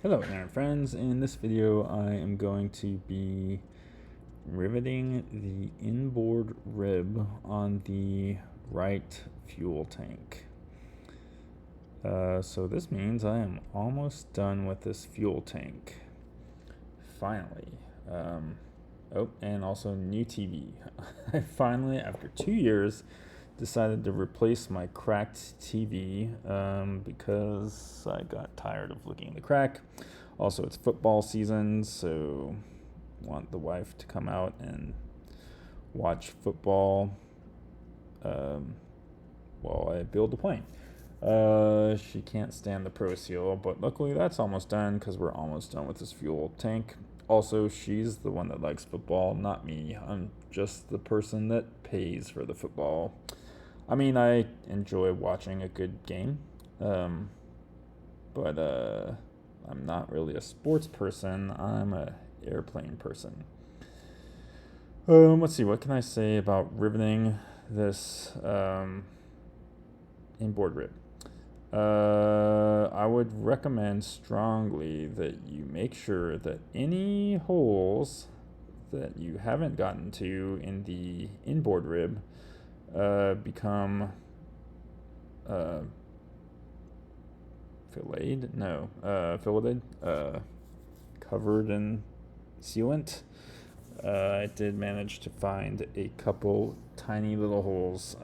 Hello there friends, in this video I am going to be riveting the inboard rib on the right fuel tank. So this means I am almost done with this fuel tank. Finally. Oh, and also new TV. I finally, after 2 years, decided to replace my cracked TV because I got tired of looking at the crack. Also, it's football season, so want the wife to come out and watch football while I build the plane. She can't stand the Pro Seal, but luckily that's almost done because we're almost done with this fuel tank. Also, she's the one that likes football, not me. I'm just the person that pays for the football. I mean, I enjoy watching a good game, but I'm not really a sports person. I'm a airplane person. Let's see, what can I say about riveting this inboard rib? I would recommend strongly that you make sure that any holes that you haven't gotten to in the inboard rib become filleted, covered in sealant. I did manage to find a couple tiny little holes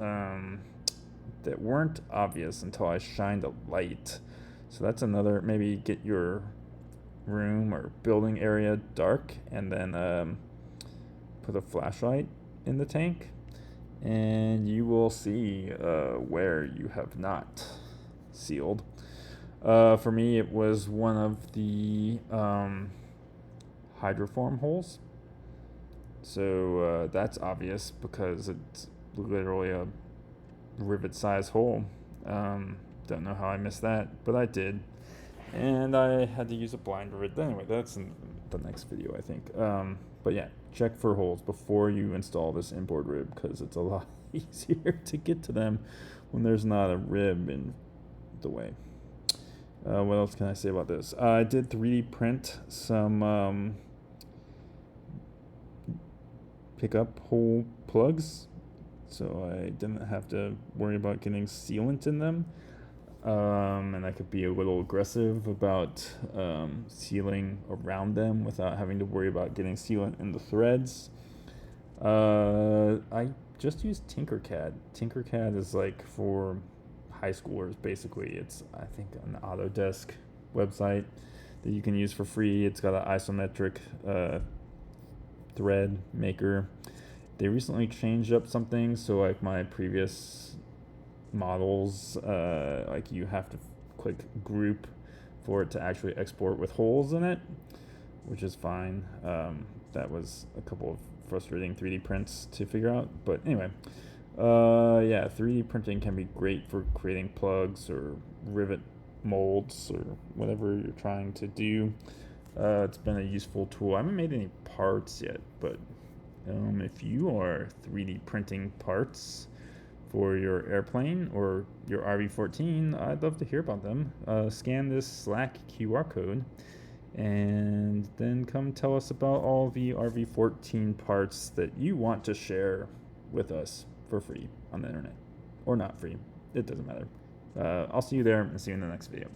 that weren't obvious until I shined a light. So that's another, maybe get your room or building area dark and then put a flashlight in the tank and you will see where you have not sealed. For me, it was one of the hydroform holes. So that's obvious because it's literally a rivet size hole. Don't know how I missed that, but I did. And I had to use a blind rivet. Anyway, that's in the next video, I think. But yeah, check for holes before you install this inboard rib because it's a lot easier to get to them when there's not a rib in the way. What else can I say about this? I did 3D print some pickup hole plugs, so I didn't have to worry about getting sealant in them. And I could be a little aggressive about sealing around them without having to worry about getting sealant in the threads. I just use Tinkercad. Tinkercad is like for high schoolers, basically. It's, I think, an Autodesk website that you can use for free. It's got an isometric thread maker. They recently changed up something, so like my previous models, like you have to click group for it to actually export with holes in it, which is fine. That was a couple of frustrating 3D prints to figure out, but anyway, yeah, 3D printing can be great for creating plugs or rivet molds or whatever you're trying to do. It's been a useful tool. I haven't made any parts yet, but if you are 3D printing parts for your airplane or your RV-14, I'd love to hear about them. Scan this Slack QR code and then come tell us about all the RV-14 parts that you want to share with us for free on the internet. Or not free. It doesn't matter. I'll see you there and see you in the next video.